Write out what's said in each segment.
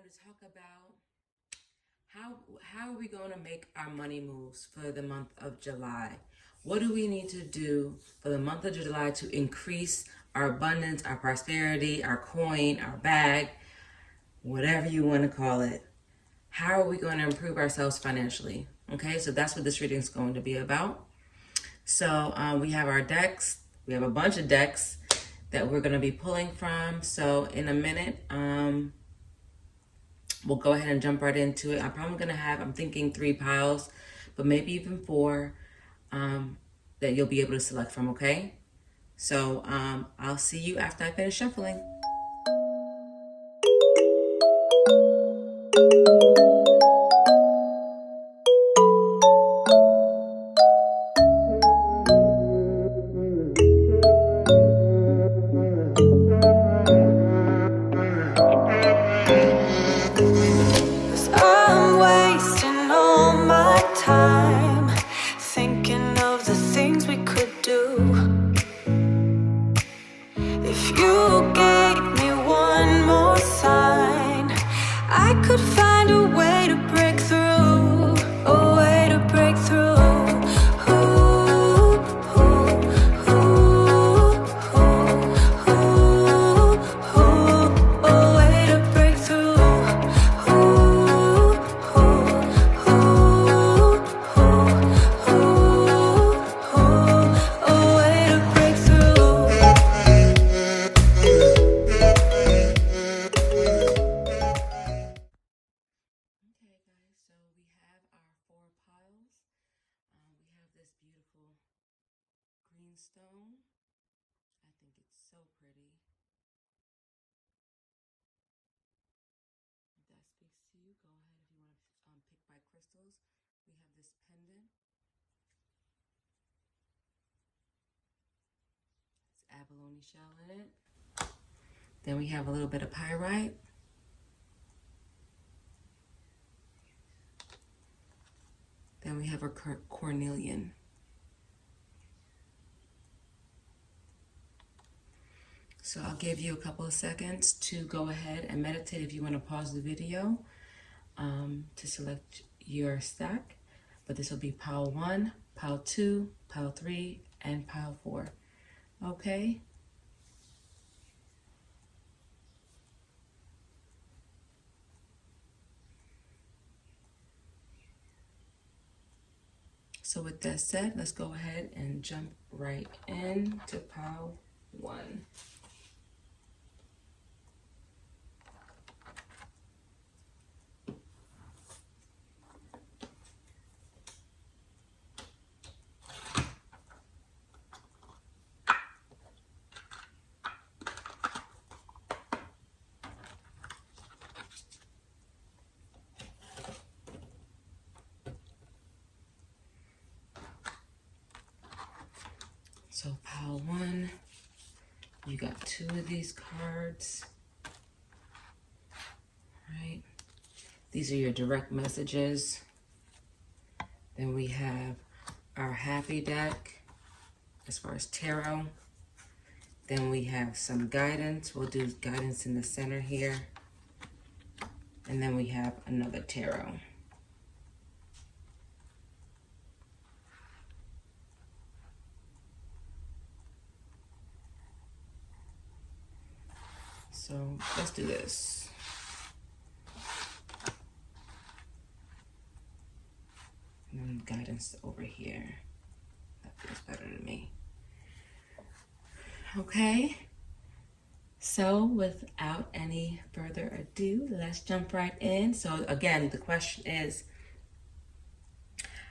to talk about how are we going to make our money moves for the month of July? What do we need to do for the month of July to increase our abundance, our prosperity, our coin, our bag, whatever you want to call it? How are we going to improve ourselves financially? Okay, so that's what this reading is going to be about. So we have our decks. We have a bunch of decks that we're going to be pulling from. So in a minute, we'll go ahead and jump right into it. I'm probably going to have, I'm thinking 3 piles, but maybe even 4 that you'll be able to select from, okay? So I'll see you after I finish shuffling. Stone. I think it's so pretty. If that speaks to you, go ahead if you want to pick by crystals. We have this pendant. It's abalone shell in it. Then we have a little bit of pyrite. Then we have a cornelian. So I'll give you a couple of seconds to go ahead and meditate if you want to pause the video to select your stack. But this will be pile 1, pile 2, pile 3, and pile 4. Okay? So with that said, let's go ahead and jump right into pile 1. So pile 1, you got 2 of these cards, right? These are your direct messages. Then we have our happy deck as far as tarot. Then we have some guidance. We'll do guidance in the center here. And then we have another tarot. So let's do this. And then guidance over here. That feels better to me. Okay. So without any further ado, let's jump right in. So again, the question is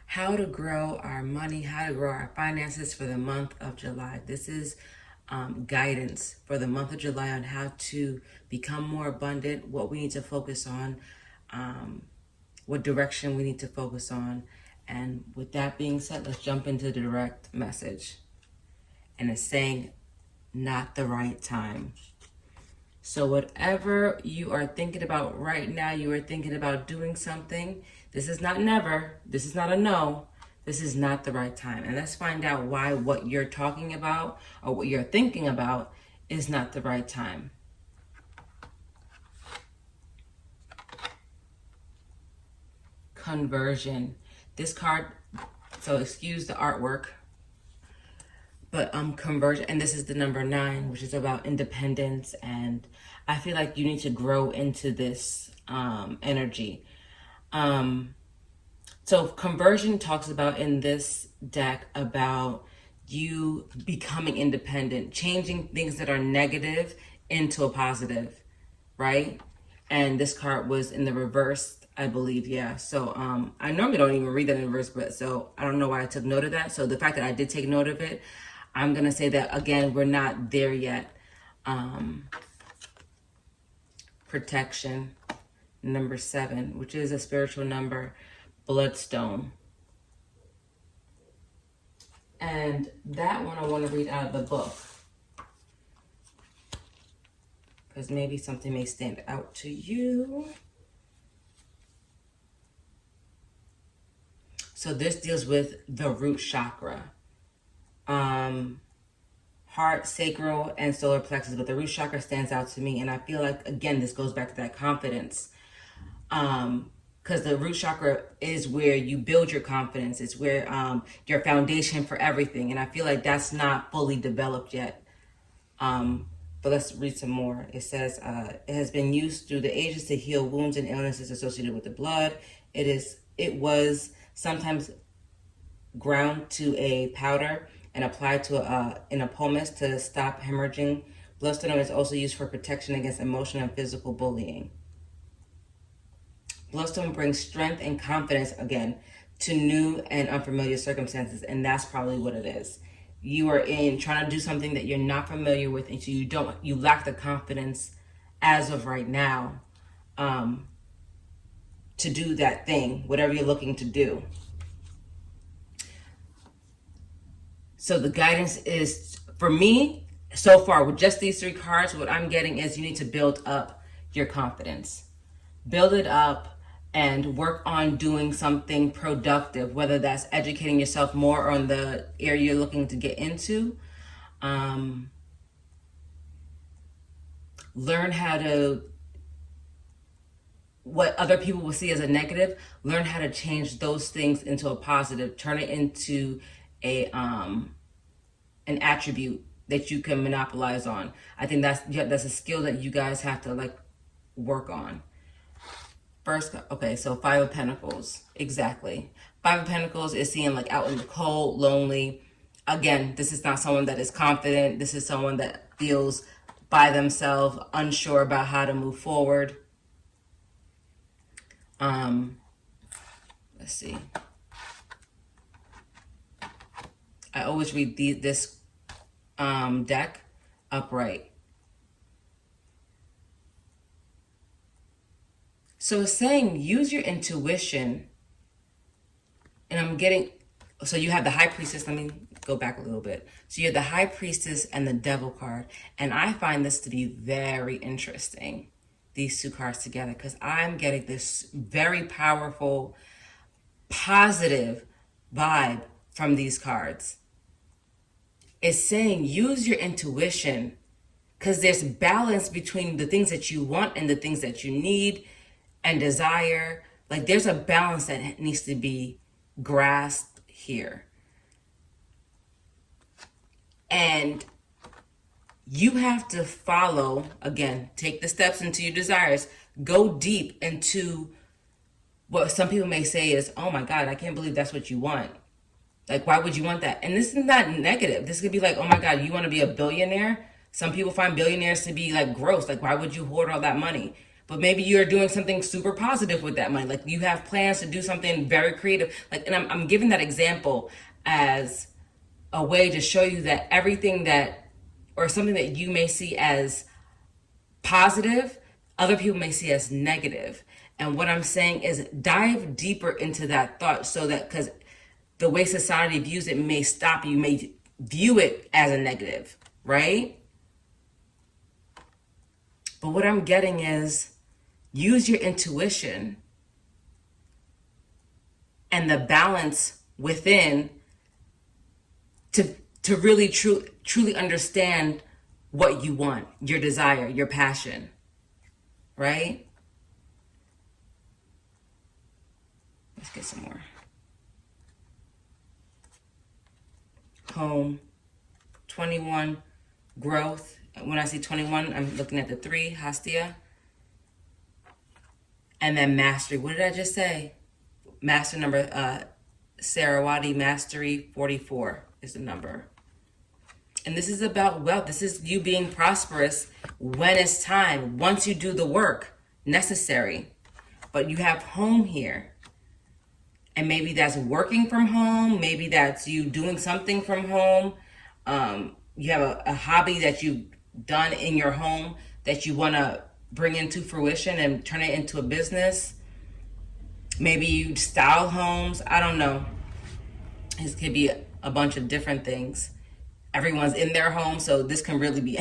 how to grow our money, how to grow our finances for the month of July. This is guidance for the month of July on how to become more abundant, what we need to focus on, what direction we need to focus on. And with that being said, let's jump into the direct message. And it's saying, not the right time. So whatever you are thinking about right now, you are thinking about doing something. This is not never. This is not a no. This is not the right time. And let's find out why what you're talking about or what you're thinking about is not the right time. conversion. This card, so excuse the artwork, but conversion, and this is the number 9, which is about independence, and I feel like you need to grow into this energy. So conversion talks about in this deck about you becoming independent, changing things that are negative into a positive, right? And this card was in the reverse, I believe, yeah. So I normally don't even read that in reverse, but so I don't know why I took note of that. So the fact that I did take note of it, I'm gonna say that again, we're not there yet. Protection, number 7, which is a spiritual number, bloodstone. And that one I want to read out of the book, because maybe something may stand out to you. So this deals with the root chakra. Heart, sacral, and solar plexus, but the root chakra stands out to me. And I feel like, again, this goes back to that confidence. Because the root chakra is where you build your confidence. It's where your foundation for everything. And I feel like that's not fully developed yet. But let's read some more. It says, it has been used through the ages to heal wounds and illnesses associated with the blood. It was sometimes ground to a powder and applied to in a pomace to stop hemorrhaging. Bloodstone is also used for protection against emotional and physical bullying. Bloodstone brings strength and confidence, again, to new and unfamiliar circumstances, and that's probably what it is. You are trying to do something that you're not familiar with, and so you lack the confidence as of right now to do that thing, whatever you're looking to do. So the guidance is, for me, so far, with just these 3 cards, what I'm getting is you need to build up your confidence. Build it up and work on doing something productive, whether that's educating yourself more on the area you're looking to get into. Learn how to, what other people will see as a negative, learn how to change those things into a positive. Turn it into an attribute that you can monopolize on. I think that's a skill that you guys have to like work on. First, okay, so 5 of Pentacles, exactly. 5 of Pentacles is seeing like out in the cold, lonely. Again, this is not someone that is confident. This is someone that feels by themselves, unsure about how to move forward. Let's see. I always read this deck upright. So it's saying use your intuition. And I'm getting, so you have the High Priestess. Let me go back a little bit. So you have the High Priestess and the Devil card. And I find this to be very interesting, these 2 cards together, because I'm getting this very powerful, positive vibe from these cards. It's saying use your intuition, because there's balance between the things that you want and the things that you need and desire. Like there's a balance that needs to be grasped here. And you have to follow, again, take the steps into your desires, go deep into what some people may say is, oh my God, I can't believe that's what you want. Like, why would you want that? And this is not negative. This could be like, oh my God, you want to be a billionaire? Some people find billionaires to be like gross. Like, why would you hoard all that money? But maybe you're doing something super positive with that money. Like you have plans to do something very creative. Like, and I'm giving that example as a way to show you that everything that, or something that you may see as positive, other people may see as negative. And what I'm saying is dive deeper into that thought, so that, because the way society views it may stop you, may view it as a negative, right? But what I'm getting is use your intuition and the balance within to really truly understand what you want, your desire, your passion, right? Let's get some more. Home, 21, growth. When I see 21, I'm looking at the 3, Hastia. And then mastery. What did I just say? Master number, Sarawati Mastery 44 is the number. And this is about wealth. This is you being prosperous when it's time, once you do the work necessary. But you have home here. And maybe that's working from home. Maybe that's you doing something from home. You have a hobby that you've done in your home that you want to bring into fruition and turn it into a business. Maybe you style homes. I don't know. This could be a bunch of different things. Everyone's in their home, so this can really be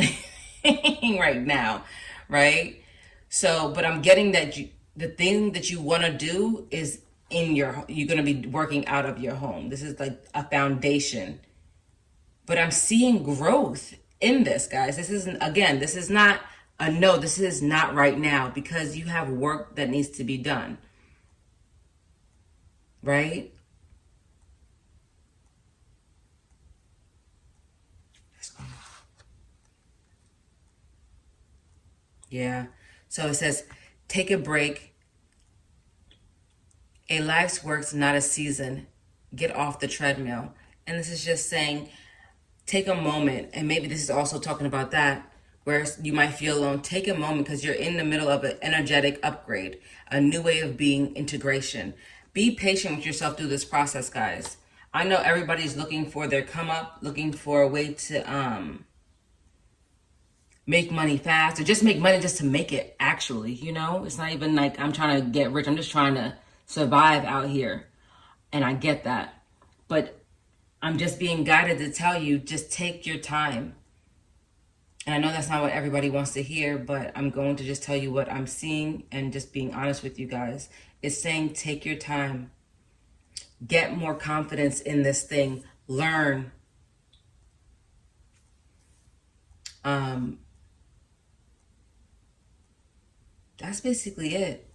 anything right now, right? So, but I'm getting that the thing that you want to do is you're going to be working out of your home. This is like a foundation. But I'm seeing growth in this, guys. This is not a no. This is not right now because you have work that needs to be done, right? Yeah. So it says, take a break. A life's work's not a season. Get off the treadmill. And this is just saying, take a moment. And maybe this is also talking about that, where you might feel alone. Take a moment because you're in the middle of an energetic upgrade, a new way of being, integration. Be patient with yourself through this process, guys. I know everybody's looking for their come up, looking for a way to make money fast, or just make money just to make it, actually. It's not even like I'm trying to get rich. I'm just trying to survive out here. And I get that. But I'm just being guided to tell you, just take your time. And I know that's not what everybody wants to hear, but I'm going to just tell you what I'm seeing and just being honest with you guys. It's saying take your time. Get more confidence in this thing. Learn. That's basically it.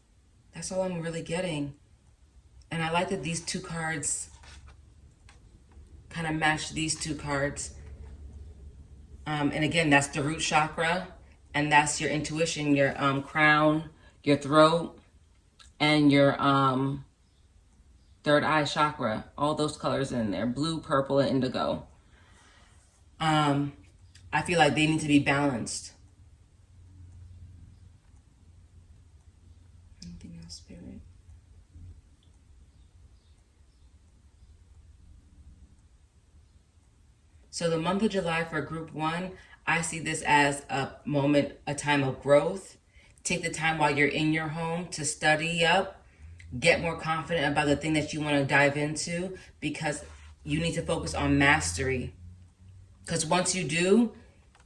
That's all I'm really getting. And I like that these two cards kind of match these two cards. And again, that's the root chakra, and that's your intuition, your crown, your throat, and your third eye chakra. All those colors in there, blue, purple, and indigo. I feel like they need to be balanced. Anything else, Spirit? So the month of July for group 1, I see this as a moment, a time of growth. Take the time while you're in your home to study up, get more confident about the thing that you want to dive into, because you need to focus on mastery. Because once you do,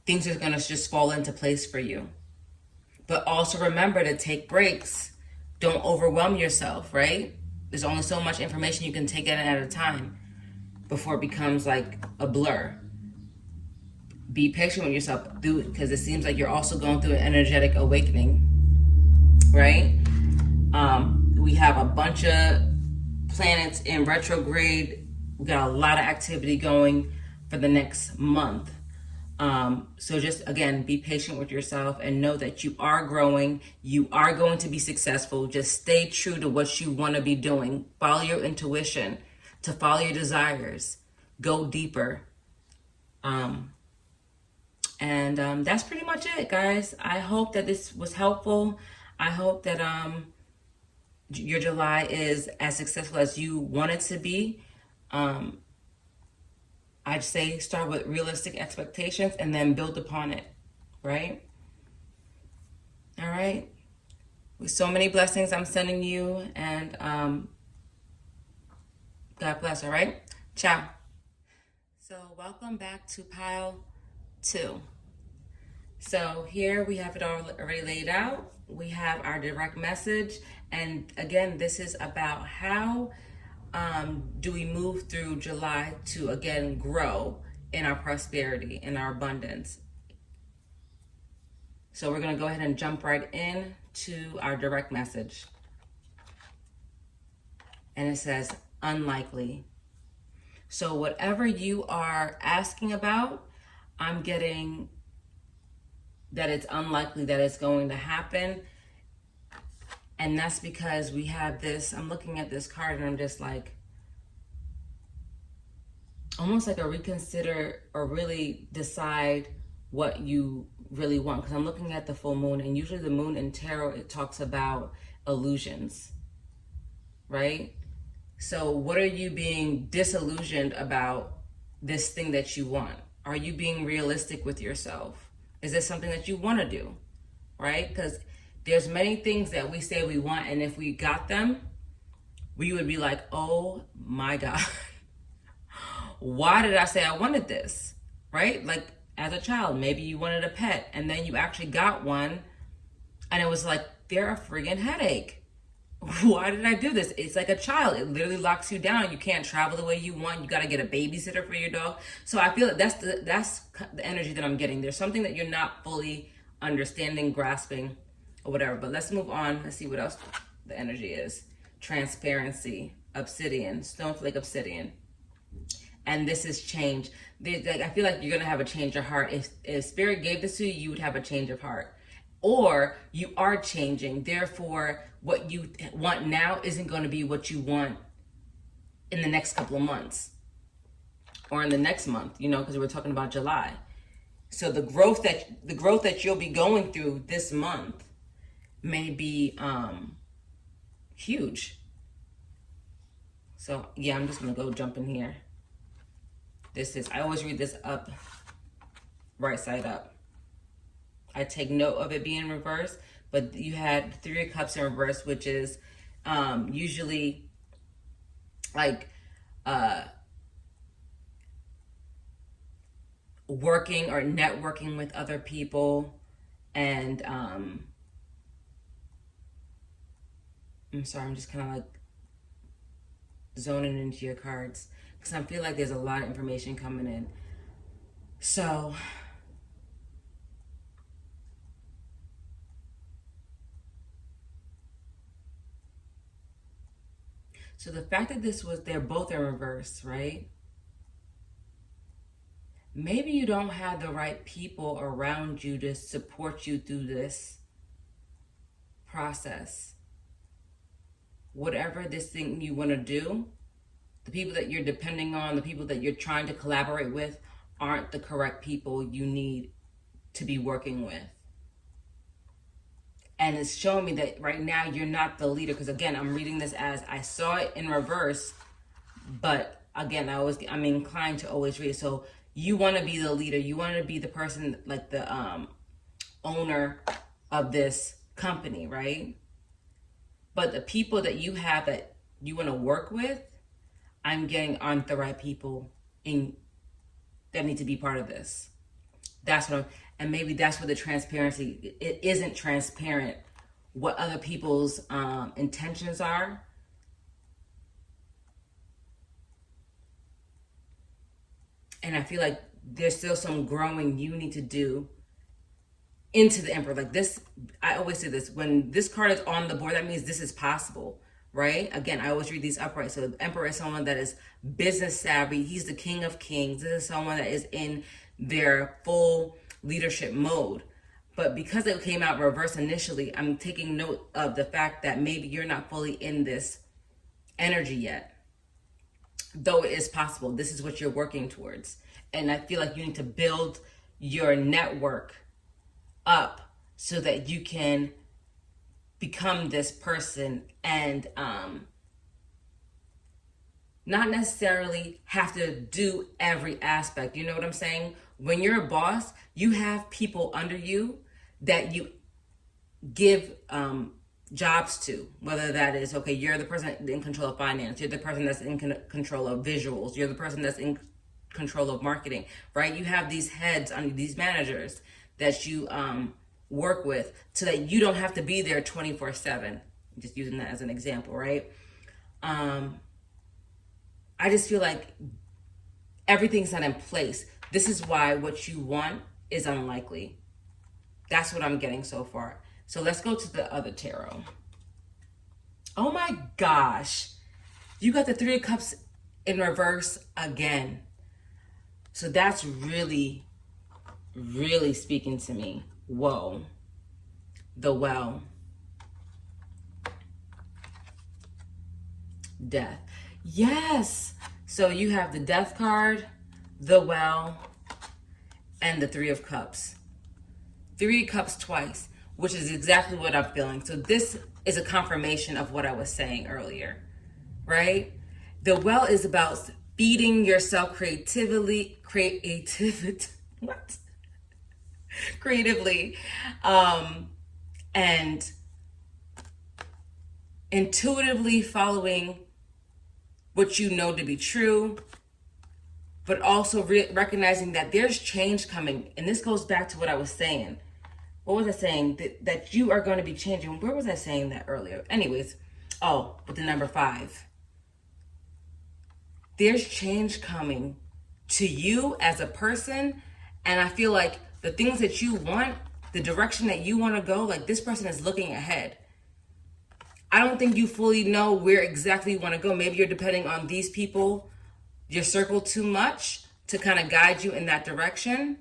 things are going to just fall into place for you. But also remember to take breaks. Don't overwhelm yourself, right? There's only so much information you can take in at a time before it becomes like a blur. Be patient with yourself, because it seems like you're also going through an energetic awakening, right? We have a bunch of planets in retrograde. We got a lot of activity going for the next month. So just, again, be patient with yourself and know that you are growing. You are going to be successful. Just stay true to what you want to be doing. Follow your intuition, to follow your desires. Go deeper. And that's pretty much it, guys. I hope that this was helpful. I hope that your July is as successful as you want it to be. I'd say start with realistic expectations and then build upon it, right? All right. With so many blessings I'm sending you, and God bless, all right? Ciao. So welcome back to pile 2. So here we have it all already laid out. We have our direct message. And again, this is about how do we move through July to, again, grow in our prosperity, in our abundance. So we're going to go ahead and jump right in to our direct message. and it says unlikely. So whatever you are asking about, I'm getting that it's unlikely that it's going to happen. And that's because we have this, I'm looking at this card and I'm just like, almost like a reconsider or really decide what you really want. Because I'm looking at the full moon, and usually the moon in tarot, it talks about illusions, right? So what are you being disillusioned about this thing that you want? Are you being realistic with yourself? Is this something that you want to do, right? Because there's many things that we say we want, and if we got them, we would be like, oh my God, why did I say I wanted this, right? Like as a child, maybe you wanted a pet, and then you actually got one, and it was like, they're a friggin' headache. Why did I do this? It's like a child. It literally locks you down. You can't travel the way you want. You got to get a babysitter for your dog. So I feel like that's the energy that I'm getting. There's something that you're not fully understanding, grasping, or whatever. But let's move on. Let's see what else the energy is. Transparency, obsidian, snowflake obsidian. And this is change. I feel like you're going to have a change of heart. If Spirit gave this to you, you would have a change of heart. Or you are changing. Therefore, what you want now isn't going to be what you want in the next couple of months. Or in the next month, because we're talking about July. So the growth that you'll be going through this month may be huge. So yeah, I'm just going to go jump in here. I always read this up, right side up. I take note of it being reversed, but you had 3 of Cups in reverse, which is usually like working or networking with other people. And I'm sorry, I'm just kind of like zoning into your cards because I feel like there's a lot of information coming in. So the fact that they're both in reverse, right? Maybe you don't have the right people around you to support you through this process. Whatever this thing you want to do, the people that you're depending on, the people that you're trying to collaborate with aren't the correct people you need to be working with. And it's showing me that right now you're not the leader. Because again, I'm reading this as I saw it in reverse. But again, I'm inclined to always read. So you want to be the leader. You want to be the person, like the owner of this company, right? But the people that you have that you want to work with, I'm getting aren't the right people that need to be part of this. And maybe that's where the transparency, it isn't transparent what other people's intentions are. And I feel like there's still some growing you need to do into the Emperor. Like this, I always say this, when this card is on the board, that means this is possible, right? Again, I always read these upright. So the Emperor is someone that is business savvy. He's the King of Kings. This is someone that is in their full leadership mode. But because it came out reverse initially, I'm taking note of the fact that maybe you're not fully in this energy yet. Though it is possible. This is what you're working towards. And I feel like you need to build your network up so that you can become this person and not necessarily have to do every aspect. You know what I'm saying? When you're a boss, you have people under you that you give jobs to, whether that is, okay, you're the person in control of finance, you're the person that's in control of visuals, you're the person that's in control of marketing, right? You have these heads under these managers that you work with so that you don't have to be there 24/7. Just using that as an example, right? I just feel like everything's not in place. This is why what you want is unlikely. That's what I'm getting so far. So let's go to the other tarot. Oh my gosh. You got the Three of Cups in reverse again. So that's really, really speaking to me. Whoa. The Well. Death. Yes. So you have the Death card, the Well, and the Three of Cups. Three of Cups twice, which is exactly what I'm feeling. So this is a confirmation of what I was saying earlier, right? The Well is about feeding yourself creatively, what? Creatively, and intuitively following what you know to be true, but also recognizing that there's change coming. And this goes back to what I was saying. What was I saying? That you are going to be changing. Where was I saying that earlier? Anyways, with the number 5. There's change coming to you as a person. And I feel like the things that you want, the direction that you want to go, like this person is looking ahead. I don't think you fully know where exactly you want to go. Maybe you're depending on these people, your circle, too much to kind of guide you in that direction.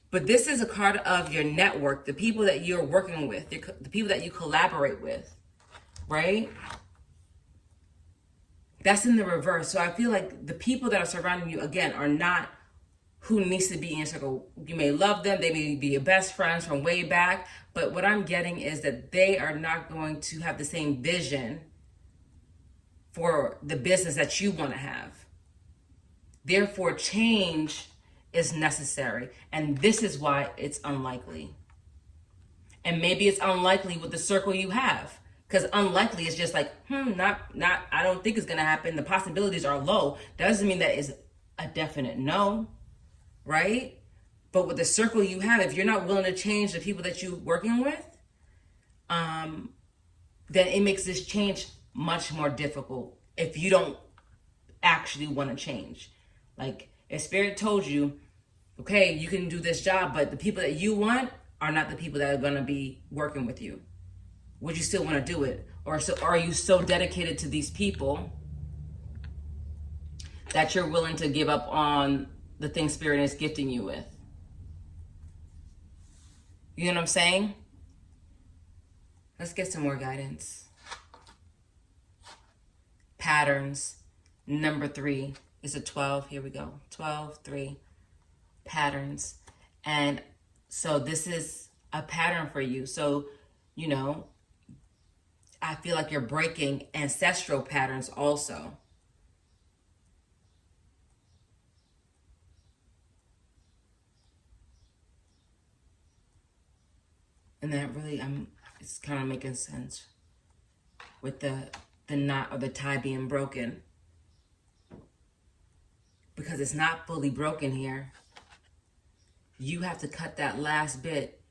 But this is a card of your network, the people that you're working with, the people that you collaborate with, right? That's in the reverse. So I feel like the people that are surrounding you, again, are not who needs to be in your circle. You may love them. They may be your best friends from way back. But what I'm getting is that they are not going to have the same vision for the business that you want to have. Therefore, change is necessary. And this is why it's unlikely. And maybe it's unlikely with the circle you have. Because unlikely is just like, I don't think it's going to happen. The possibilities are low. Doesn't mean that is a definite no, right? But with the circle you have, if you're not willing to change the people that you're working with, then it makes this change much more difficult if you don't actually want to change. Like if Spirit told you, okay, you can do this job, but the people that you want are not the people that are going to be working with you. Would you still want to do it? Or so are you so dedicated to these people that you're willing to give up on the thing Spirit is gifting you with? You know what I'm saying? Let's get some more guidance. Patterns. Number 3 is a 12. Here we go. 12, 3. Patterns. And so this is a pattern for you. So, I feel like you're breaking ancestral patterns also. And that really, it's kind of making sense with the knot or the tie being broken. Because it's not fully broken here. You have to cut that last bit.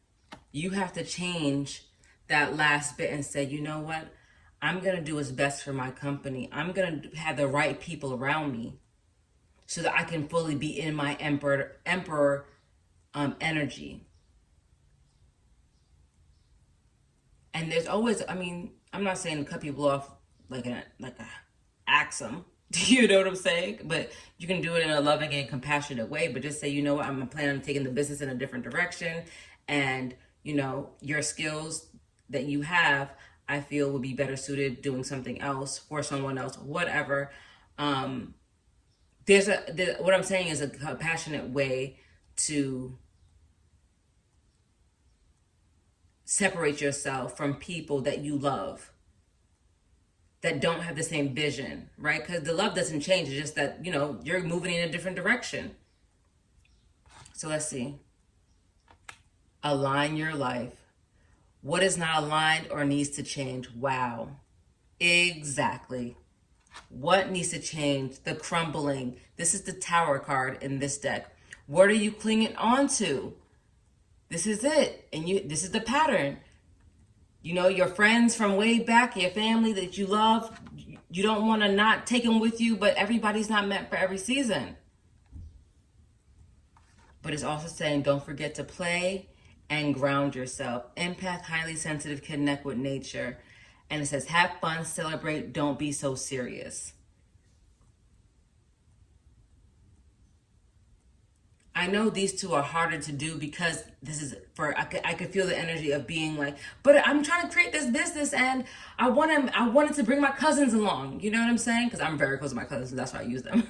You have to change that last bit and say, you know what? I'm going to do what's best for my company. I'm going to have the right people around me so that I can fully be in my emperor energy. And there's always, I'm not saying to cut people off like a axe them. You know what I'm saying? But you can do it in a loving and compassionate way. But just say, you know what, I'm planning on taking the business in a different direction. And, your skills that you have, I feel would be better suited doing something else for someone else, whatever. What I'm saying is a compassionate way to separate yourself from people that you love that don't have the same vision, right? Because the love doesn't change. It's just that, you're moving in a different direction. So let's see. Align your life. What is not aligned or needs to change? Wow. Exactly. What needs to change? The crumbling. This is the Tower card in this deck. What are you clinging on to? This is it. And this is the pattern. Your friends from way back, your family that you love, you don't want to not take them with you, but everybody's not meant for every season. But it's also saying don't forget to play and ground yourself. Empath, highly sensitive, connect with nature. And it says, have fun, celebrate, don't be so serious. I know these two are harder to do because this is for, I could feel the energy of being like, but I'm trying to create this business and I wanted to bring my cousins along. You know what I'm saying? Because I'm very close to my cousins, so that's why I use them.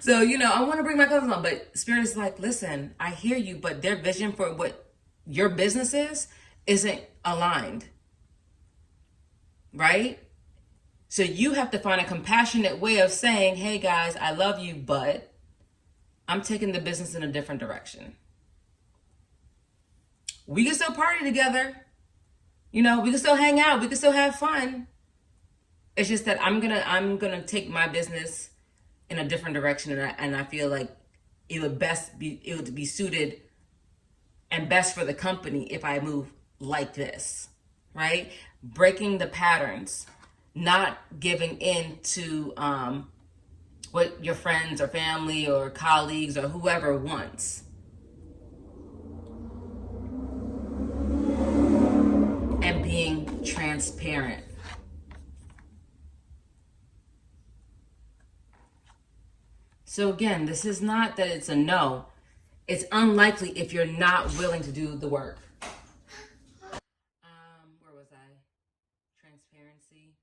So, I want to bring my cousins along, but Spirit is like, listen, I hear you, but their vision for what your business is isn't aligned. Right? So you have to find a compassionate way of saying, hey guys, I love you, but I'm taking the business in a different direction. We can still party together. We can still hang out. We can still have fun. It's just that I'm gonna take my business in a different direction, and I feel like it would be suited and best for the company if I move like this, right? Breaking the patterns, not giving in to what your friends or family or colleagues or whoever wants. And being transparent. So again, this is not that it's a no. It's unlikely if you're not willing to do the work. Where was I? Transparency.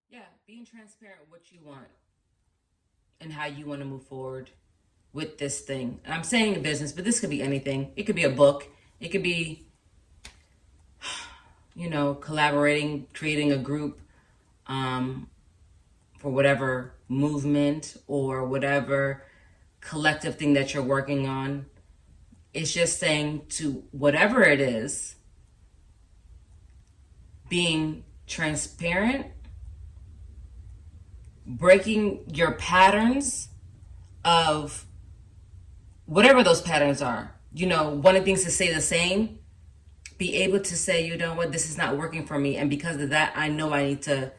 Yeah, being transparent what you want and how you want to move forward with this thing. And I'm saying a business, but this could be anything. It could be a book. It could be, collaborating, creating a group for whatever movement or whatever collective thing that you're working on. It's just saying to whatever it is, being transparent, breaking your patterns of whatever those patterns are. Wanting things to stay the same, be able to say, you know what, this is not working for me. And because of that, I know I need to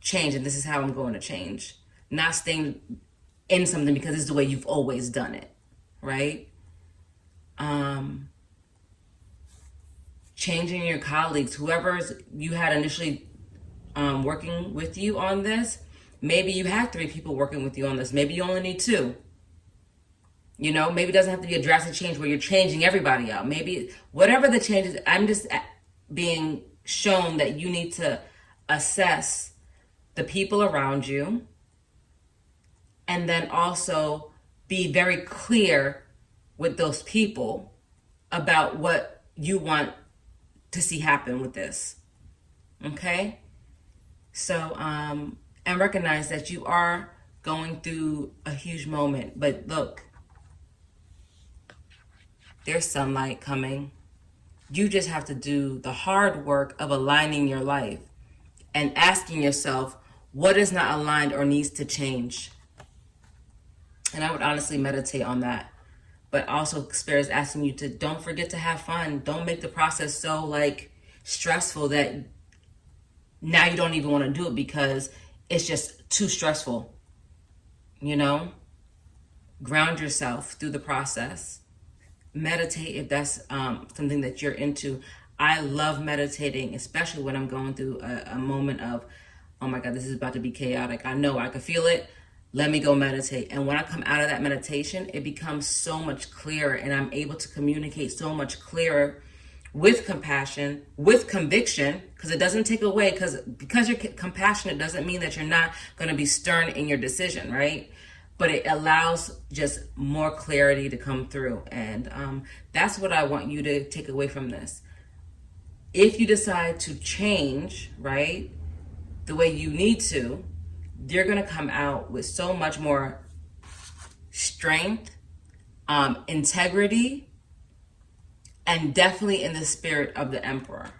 change, and this is how I'm going to change. Not staying in something because it's the way you've always done it, right? Changing your colleagues, whoever's you had initially working with you on this. Maybe you had 3 people working with you on this. Maybe you only need 2. Maybe it doesn't have to be a drastic change where you're changing everybody out. Maybe whatever the change is, I'm just being shown that you need to assess the people around you and then also be very clear with those people about what you want to see happen with this. Okay? So, and recognize that you are going through a huge moment. But look, there's sunlight coming. You just have to do the hard work of aligning your life and asking yourself what is not aligned or needs to change. And I would honestly meditate on that. But also, Spirit is asking you to don't forget to have fun. Don't make the process so stressful that now you don't even want to do it because it's just too stressful. Ground yourself through the process. Meditate if that's something that you're into. I love meditating, especially when I'm going through a moment of, oh my God, this is about to be chaotic. I know I can feel it. Let me go meditate. And when I come out of that meditation, it becomes so much clearer, and I'm able to communicate so much clearer with compassion, with conviction, because it doesn't take away, because you're compassionate doesn't mean that you're not going to be stern in your decision, right? But it allows just more clarity to come through. And that's what I want you to take away from this. If you decide to change, right, the way you need to, you're going to come out with so much more strength, integrity, and definitely in the spirit of the Emperor.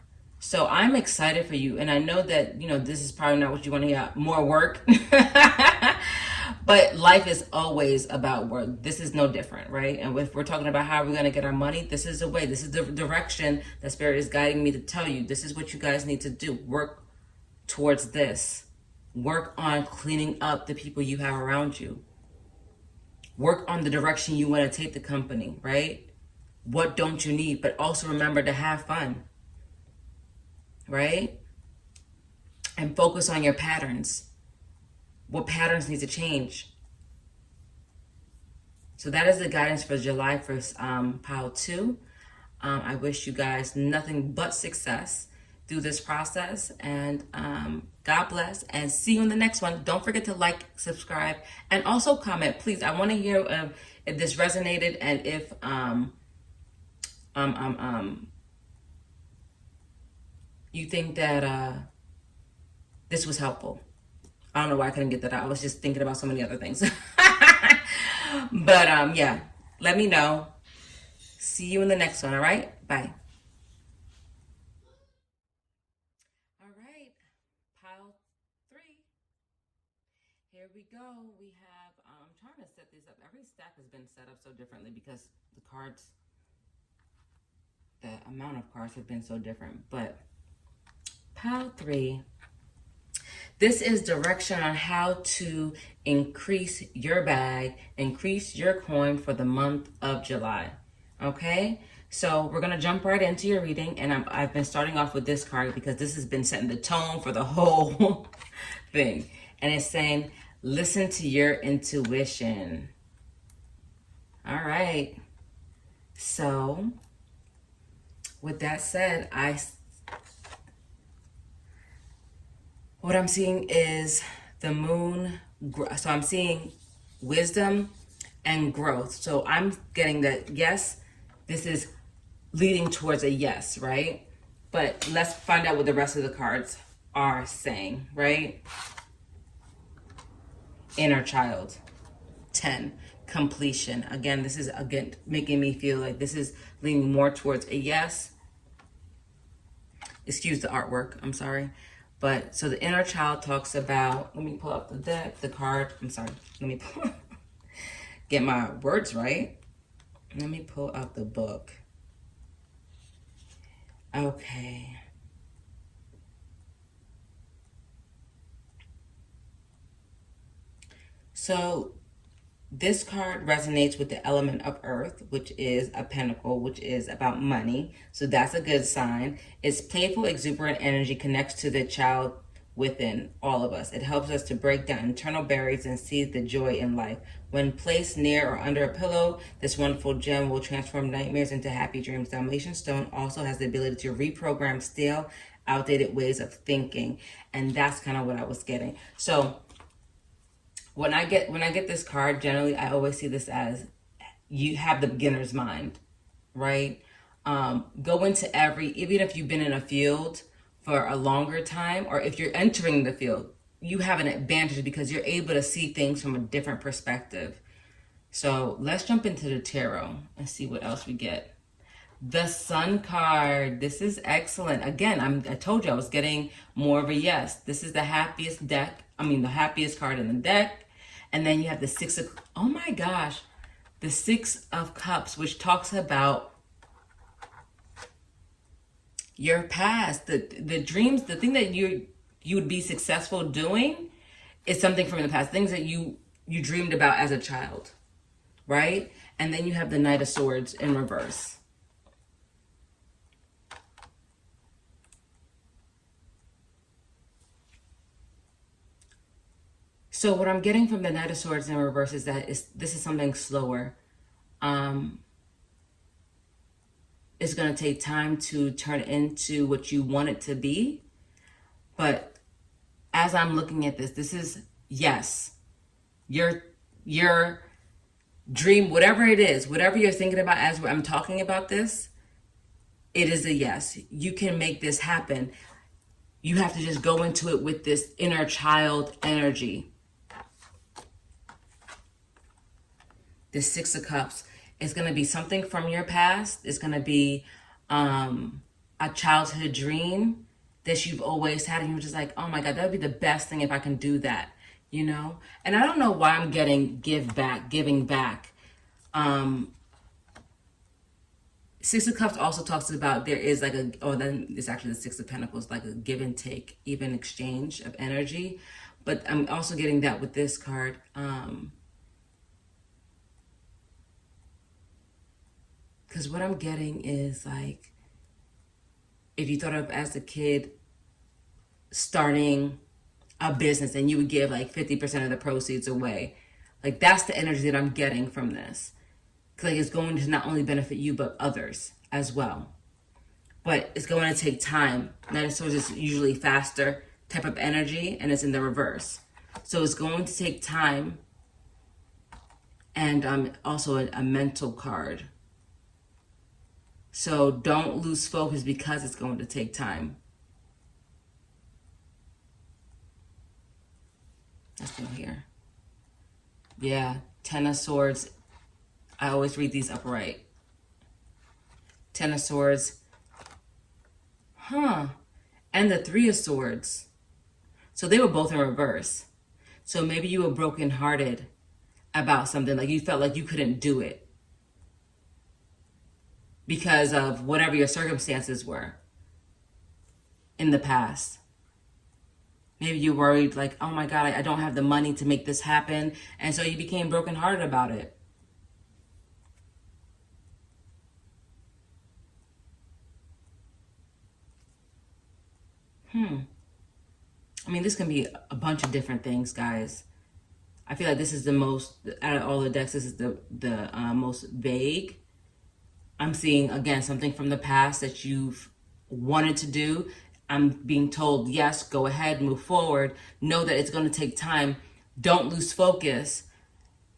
So I'm excited for you. And I know that, this is probably not what you want to hear, more work. But life is always about work. This is no different, right? And if we're talking about how we're going to get our money, this is the way. This is the direction that Spirit is guiding me to tell you. This is what you guys need to do. Work towards this. Work on cleaning up the people you have around you. Work on the direction you want to take the company, right? What don't you need? But also remember to have fun. right? And focus on your patterns. What patterns need to change? So that is the guidance for July 1st, pile 2. I wish you guys nothing but success through this process, and God bless, and see you in the next one. Don't forget to like, subscribe, and also comment, please. I want to hear if this resonated, and if you think that this was helpful. I don't know why I couldn't get that out. I was just thinking about so many other things. But yeah, let me know. See you in the next one, all right? Bye. All right, pile 3. Here we go. We have, I'm trying to set these up. Every stack has been set up so differently because the amount of cards have been so different. But pile 3. This is direction on how to increase your bag, increase your coin for the month of July. Okay? So we're going to jump right into your reading. And I've been starting off with this card because this has been setting the tone for the whole thing. And it's saying, listen to your intuition. All right. So with that said, what I'm seeing is the moon. So I'm seeing wisdom and growth. So I'm getting that, yes, this is leading towards a yes, right? But let's find out what the rest of the cards are saying, right? Inner child. 10. Completion. Again, this is making me feel like this is leaning more towards a yes. Excuse the artwork, I'm sorry. But so the inner child talks about, let me pull up the deck, the card. I'm sorry. Let me get my words right. Let me pull out the book. Okay. So this card resonates with the element of earth, which is a pentacle, which is about money. So that's a good sign. Its playful, exuberant energy connects to the child within all of us. It helps us to break down internal barriers and see the joy in life. When placed near or under a pillow, this wonderful gem will transform nightmares into happy dreams. Dalmatian stone also has the ability to reprogram stale, outdated ways of thinking. And that's kind of what I was getting. So when I get this card, generally I always see this as you have the beginner's mind, right? Go into even if you've been in a field for a longer time, or if you're entering the field, you have an advantage because you're able to see things from a different perspective. So let's jump into the tarot and see what else we get. The Sun card. This is excellent. Again, I told you I was getting more of a yes. This is the happiest the happiest card in the deck. And then you have the oh my gosh, the 6 of Cups, which talks about your past, the dreams, the thing that you would be successful doing is something from the past, things that you dreamed about as a child, right? And then you have the Knight of Swords in reverse. So what I'm getting from the Knight of Swords in reverse is that this is something slower. It's going to take time to turn into what you want it to be. But as I'm looking at this is yes. Your dream, whatever it is, whatever you're thinking about as I'm talking about this, it is a yes. You can make this happen. You have to just go into it with this inner child energy. The 6 of Cups is going to be something from your past. It's going to be a childhood dream that you've always had, and you're just like, oh my God, that would be the best thing if I can do that, you know? And I don't know why I'm getting giving back. 6 of Cups also talks about there is like then it's actually the 6 of Pentacles, like a give and take, even exchange of energy. But I'm also getting that with this card. Because what I'm getting is like, if you thought of as a kid, starting a business and you would give like 50% of the proceeds away. Like that's the energy that I'm getting from this. Like it's going to not only benefit you, but others as well. But it's going to take time. Knight of Swords is usually faster type of energy, and it's in the reverse. So it's going to take time, and also a mental card. So don't lose focus because it's going to take time. Let's go here. Yeah, Ten of Swords. I always read these upright. Ten of Swords. And the Three of Swords. So they were both in reverse. So maybe you were brokenhearted about something. Like you felt like you couldn't do it because of whatever your circumstances were in the past. Maybe you worried like, oh my God, I don't have the money to make this happen. And so you became brokenhearted about it. I mean, this can be a bunch of different things, guys. I feel like this is the most, out of all the decks, this is the most vague. I'm seeing, again, something from the past that you've wanted to do. I'm being told, yes, go ahead, move forward. Know that it's going to take time. Don't lose focus.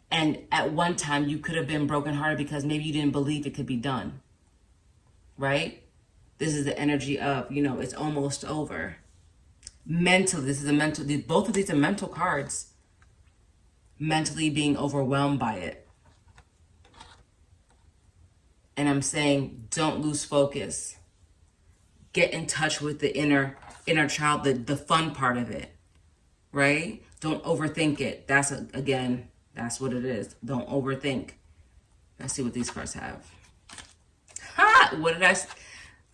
And at one time, you could have been brokenhearted because maybe you didn't believe it could be done. Right? This is the energy of, it's almost over. Mentally, this is a mental, both of these are mental cards. Mentally being overwhelmed by it. And I'm saying, don't lose focus. Get in touch with the inner child, the fun part of it, right? Don't overthink it. That's what it is. Don't overthink. Let's see what these cards have. What did I say?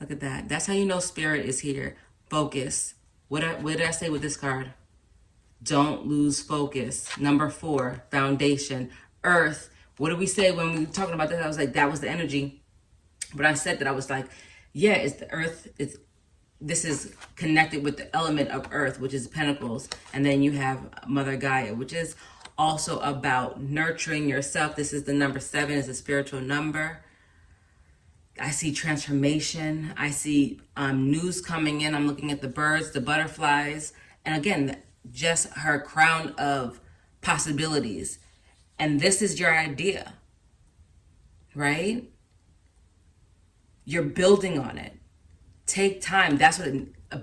Look at that. That's how you know spirit is here. Focus. What did I say with this card? Don't lose focus. Number 4, foundation. Earth. What did we say when we were talking about that? I was like, that was the energy. But I said that I was like, yeah, it's the earth. This is connected with the element of earth, which is pentacles. And then you have Mother Gaia, which is also about nurturing yourself. This is the number 7. It's a spiritual number. I see transformation. I see news coming in. I'm looking at the birds, the butterflies. And again, just her crown of possibilities. And this is your idea, right? You're building on it. Take time. That's what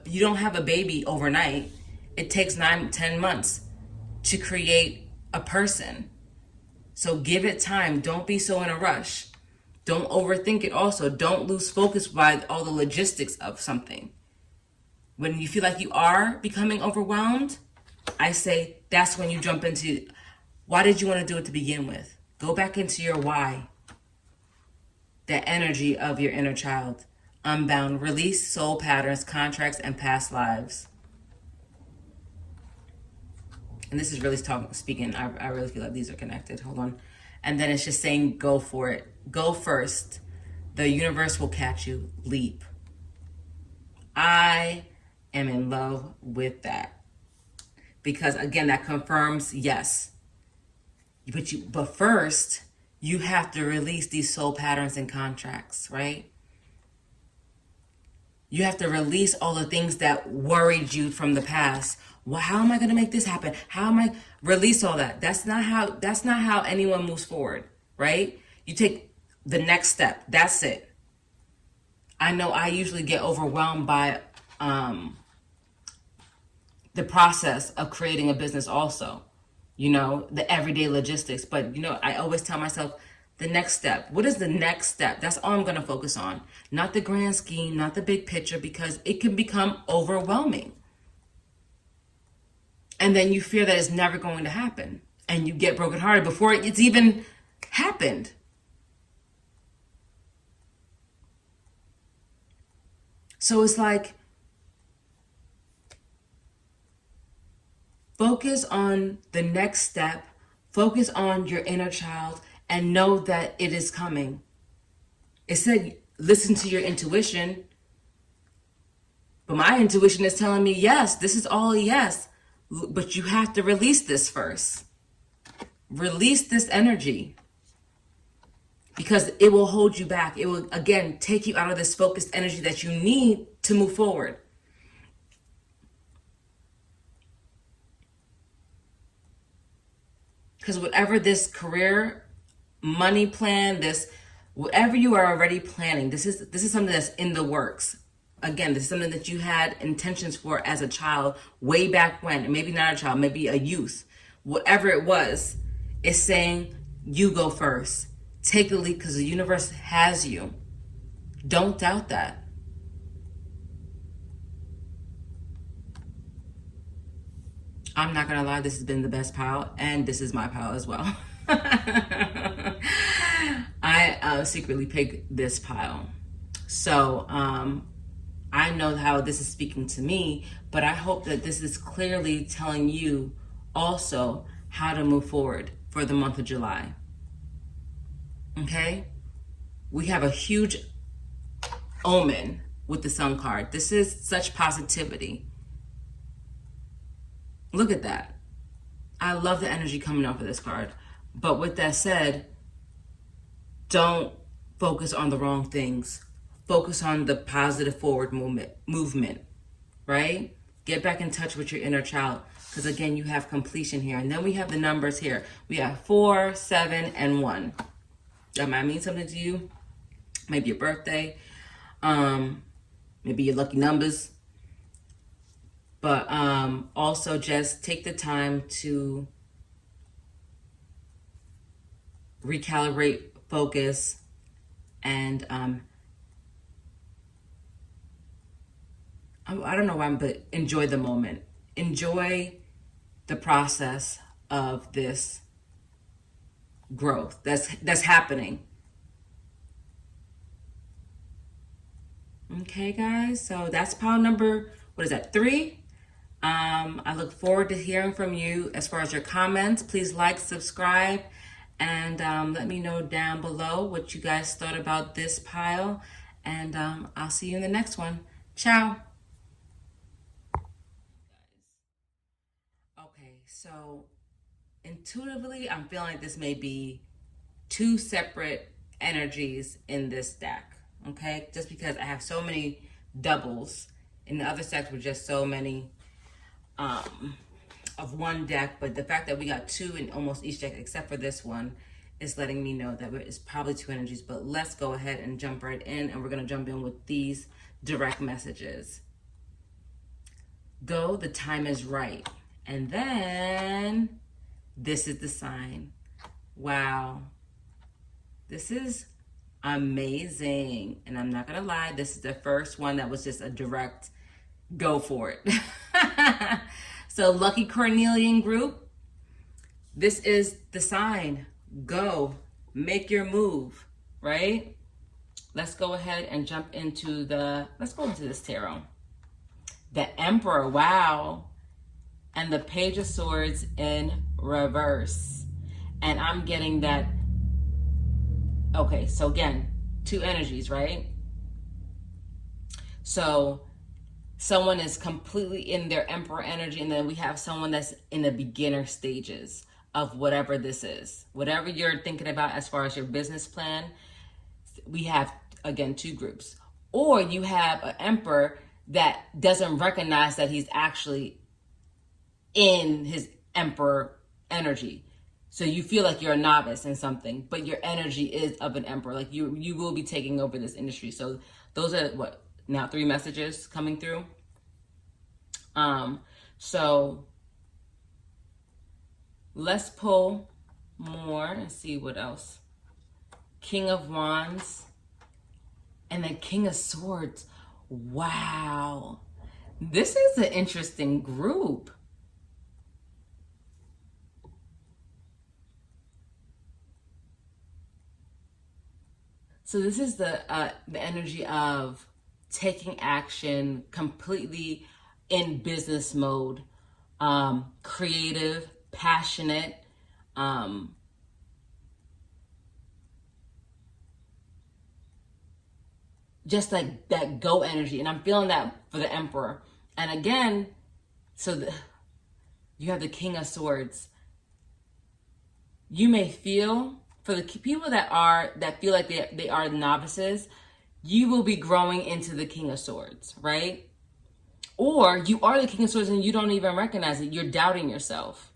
you don't have a baby overnight. It takes 9-10 months to create a person. So give it time. Don't be so in a rush. Don't overthink it also. Don't lose focus by all the logistics of something. When you feel like you are becoming overwhelmed, I say that's when you jump into, why did you want to do it to begin with? Go back into your why. The energy of your inner child. Unbound. Release soul patterns, contracts, and past lives. And this is really speaking. I really feel like these are connected. Hold on. And then it's just saying, go for it. Go first. The universe will catch you. Leap. I am in love with that. Because again, that confirms yes. But first, you have to release these soul patterns and contracts, right? You have to release all the things that worried you from the past. Well, how am I going to make this happen? How am I release all that? That's not how anyone moves forward, right? You take the next step. That's it. I know I usually get overwhelmed by the process of creating a business also, the everyday logistics. But, I always tell myself the next step. What is the next step? That's all I'm going to focus on. Not the grand scheme, not the big picture, because it can become overwhelming. And then you fear that it's never going to happen. And you get brokenhearted before it's even happened. So it's like, focus on the next step. Focus on your inner child and know that it is coming. It said, listen to your intuition. But my intuition is telling me, yes, this is all a yes. But you have to release this first. Release this energy. Because it will hold you back. It will, again, take you out of this focused energy that you need to move forward. Because whatever this career, money plan, this, whatever you are already planning, this is something that's in the works. Again, this is something that you had intentions for as a child way back when. Maybe not a child, maybe a youth. Whatever it was, it's saying you go first. Take the lead because the universe has you. Don't doubt that. I'm not going to lie, this has been the best pile, and this is my pile as well. I secretly picked this pile. So I know how this is speaking to me, but I hope that this is clearly telling you also how to move forward for the month of July. Okay? We have a huge omen with the Sun card. This is such positivity. Look at that. I love the energy coming off of this card. But with that said, don't focus on the wrong things. Focus on the positive forward movement, right? Get back in touch with your inner child. Because again, you have completion here. And then we have the numbers here. We have 4, 7, and 1. That might mean something to you. Maybe your birthday. Maybe your lucky numbers. But also just take the time to recalibrate, focus, and I don't know why, but enjoy the moment. Enjoy the process of this growth that's happening. Okay, guys, so that's pile number, what is that, 3? I look forward to hearing from you as far as your comments. Please like, subscribe, and let me know down below what you guys thought about this pile. And I'll see you in the next one. Ciao. Okay, so intuitively, I'm feeling like this may be 2 separate energies in this deck. Okay, just because I have so many doubles. In the other decks were just so many of one deck, but the fact that we got 2 in almost each deck except for this one is letting me know that it's probably 2 energies. But let's go ahead and jump right in, and we're going to jump in with these direct messages. Go, the time is right. And then this is the sign. Wow, this is amazing. And I'm not gonna lie, this is the first one that was just a direct go for it. So lucky cornelian group, this is the sign. Go, make your move, right? Let's go ahead and jump into let's go into this tarot. The Emperor, wow. And the Page of Swords in reverse. And I'm getting that. Okay, so again, 2 energies, right? So someone is completely in their Emperor energy, and then we have someone that's in the beginner stages of whatever this is. Whatever you're thinking about as far as your business plan, we have, again, 2 groups. Or you have an Emperor that doesn't recognize that he's actually in his Emperor energy. So you feel like you're a novice in something, but your energy is of an Emperor. Like you will be taking over this industry. So those are what, now 3 messages coming through. So let's pull more and see what else. King of Wands and then King of Swords. Wow. This is an interesting group. So this is the energy of taking action, completely in business mode, creative, passionate, just like that go energy. And I'm feeling that for the Emperor. And again, you have the King of Swords. You may feel, for the people that feel like they are novices, you will be growing into the King of Swords, right? Or you are the King of Swords and you don't even recognize it. You're doubting yourself.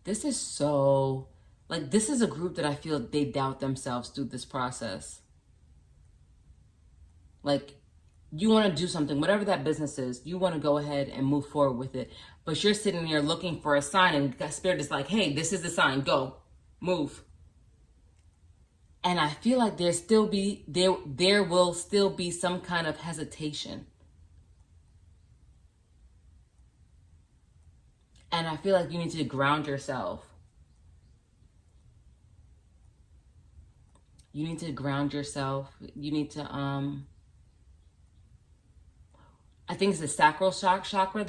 This is so, like, this is a group that I feel they doubt themselves through this process. Like, you want to do something, whatever that business is, you want to go ahead and move forward with it. But you're sitting here looking for a sign, and Spirit is like, hey, this is the sign, go, move. And I feel like there will still be some kind of hesitation. And I feel like you need to ground yourself. You need to ground yourself. You need to, I think it's the sacral chakra,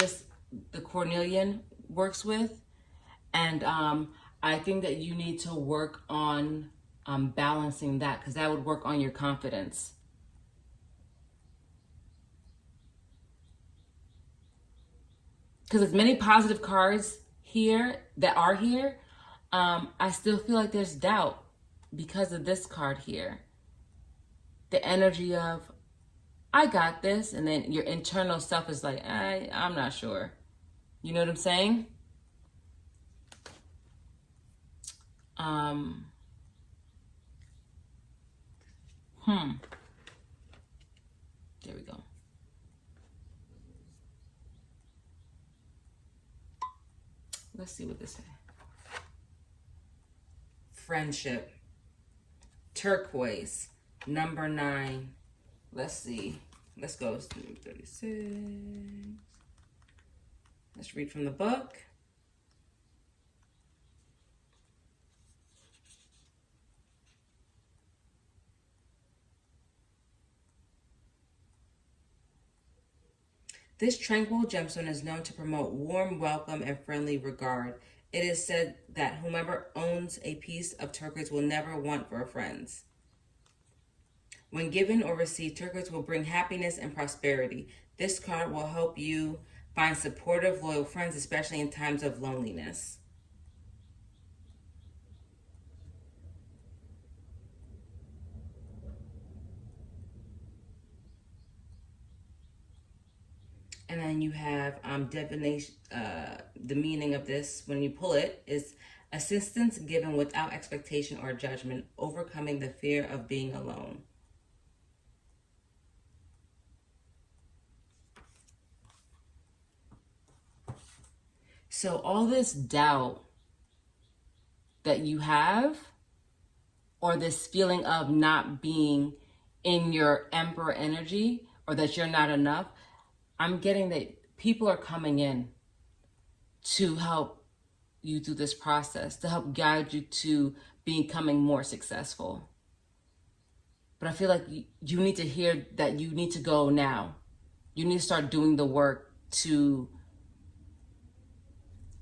the cornelian works with. And I think that you need to work on balancing that, because that would work on your confidence. Because as many positive cards here that are here, I still feel like there's doubt because of this card here. The energy of, I got this, and then your internal self is like, I'm not sure. You know what I'm saying? There we go. Let's see what this says. Friendship. Turquoise. Number 9. Let's see. Let's go. 36. Let's read from the book. This tranquil gemstone is known to promote warm welcome and friendly regard. It is said that whomever owns a piece of turquoise will never want for friends. When given or received, turquoise will bring happiness and prosperity. This card will help you find supportive, loyal friends, especially in times of loneliness. And then you have divination. The meaning of this, when you pull it, is assistance given without expectation or judgment, overcoming the fear of being alone. So all this doubt that you have, or this feeling of not being in your Emperor energy, or that you're not enough, I'm getting that people are coming in to help you through this process, to help guide you to becoming more successful. But I feel like you need to hear that you need to go now. You need to start doing the work to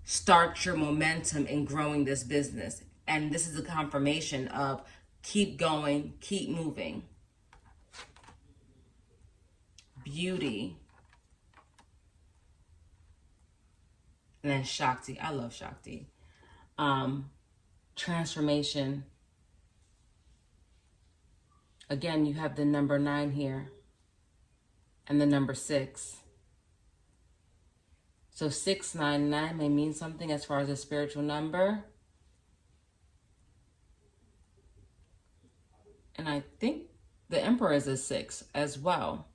start your momentum in growing this business. And this is a confirmation of keep going, keep moving. Beauty. And then Shakti. I love Shakti. Transformation. Again, you have the number 9 here. And the number 6. So 699 may mean something as far as a spiritual number. And I think the Emperor is a 6 as well.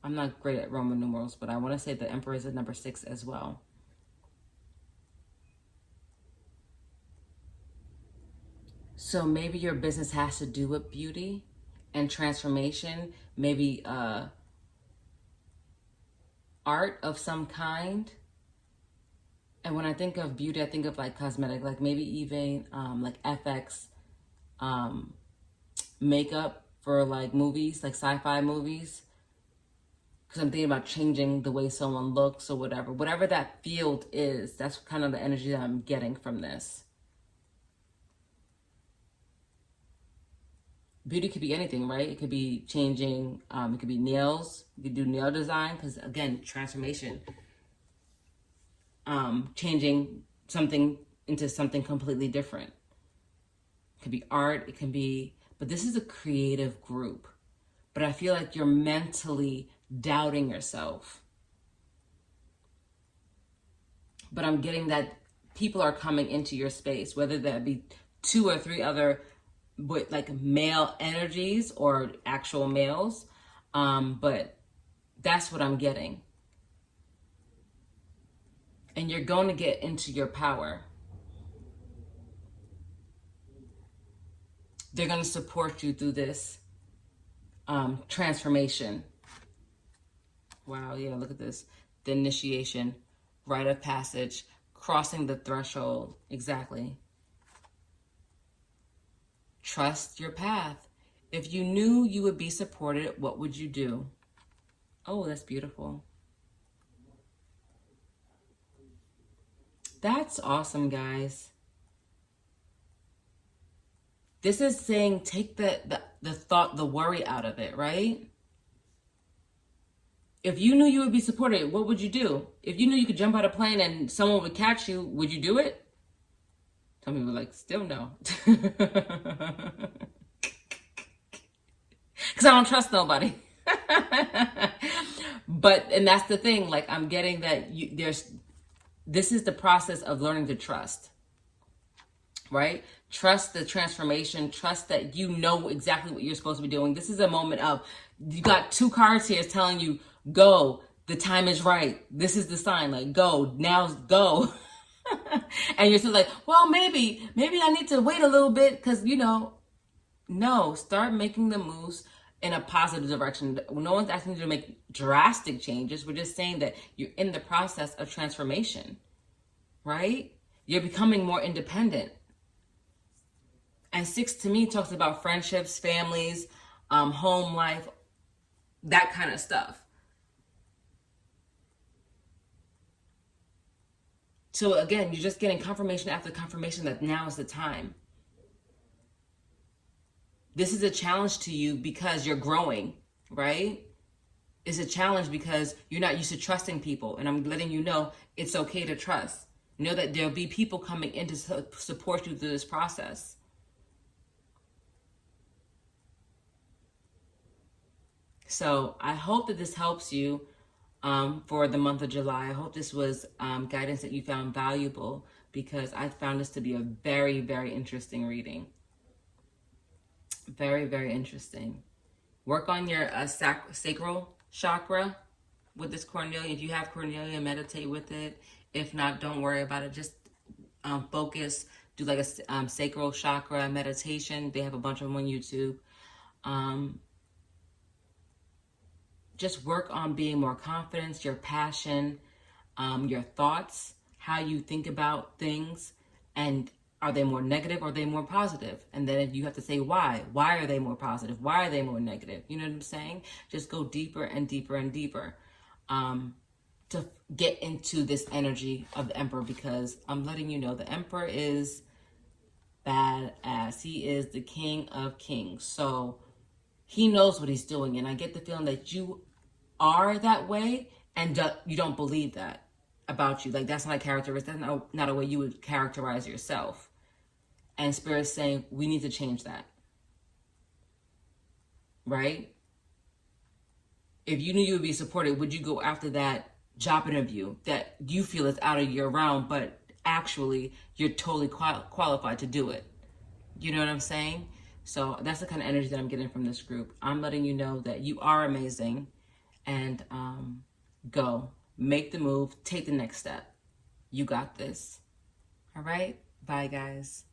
I'm not great at Roman numerals, but I want to say the Emperor is a number 6 as well. So maybe your business has to do with beauty and transformation, maybe art of some kind. And when I think of beauty, I think of like cosmetic, like maybe even like FX makeup for like movies, like sci-fi movies. because I'm thinking about changing the way someone looks or whatever. Whatever that field is, that's kind of the energy that I'm getting from this. Beauty could be anything, right? It could be changing, it could be nails. You could do nail design, because again, transformation. Changing something into something completely different. It could be art, it can be, but this is a creative group. But I feel like you're mentally doubting yourself. But I'm getting that people are coming into your space, whether that be 2 or 3 other with like male energies or actual males. But that's what I'm getting. And you're going to get into your power. They're going to support you through this transformation. Wow, yeah, look at this. The initiation, rite of passage, crossing the threshold. Exactly. Trust your path. If you knew you would be supported, what would you do? Oh, that's beautiful. That's awesome, guys. This is saying take the thought, the worry out of it, right? If you knew you would be supported, what would you do? If you knew you could jump out of a plane and someone would catch you, would you do it? Some people are like, still no. Because I don't trust nobody. But, and that's the thing, like I'm getting that this is the process of learning to trust, right? Trust the transformation, trust that you know exactly what you're supposed to be doing. This is a moment of, you got 2 cards here telling you, go, the time is right. This is the sign, like go, now go. And you're still like, well, maybe I need to wait a little bit because, no, start making the moves in a positive direction. No one's asking you to make drastic changes. We're just saying that you're in the process of transformation, right? You're becoming more independent. And 6 to me talks about friendships, families, home life, that kind of stuff. So again, you're just getting confirmation after confirmation that now is the time. This is a challenge to you because you're growing, right? It's a challenge because you're not used to trusting people. And I'm letting you know it's okay to trust. Know that there'll be people coming in to support you through this process. So I hope that this helps you for the month of July. I hope this was guidance that you found valuable, because I found this to be a very, very interesting reading. Very, very interesting. Work on your sacral chakra with this cornelian. If you have cornelian, meditate with it. If not, don't worry about it. Just focus. Do like a sacral chakra meditation. They have a bunch of them on YouTube. Just work on being more confident, your passion, your thoughts, how you think about things, and are they more negative or are they more positive? And then you have to say why. Why are they more positive? Why are they more negative? You know what I'm saying? Just go deeper and deeper and deeper to get into this energy of the Emperor, because I'm letting you know the Emperor is badass. He is the King of Kings. So he knows what he's doing. And I get the feeling that you are that way and you don't believe that about you. Like, that's not a characteristic. That's not a way you would characterize yourself. And Spirit's saying, we need to change that. Right? If you knew you would be supported, would you go after that job interview that you feel is out of your realm, but actually you're totally qualified to do it? You know what I'm saying? So that's the kind of energy that I'm getting from this group. I'm letting you know that you are amazing, and go. Make the move. Take the next step. You got this. All right? Bye, guys.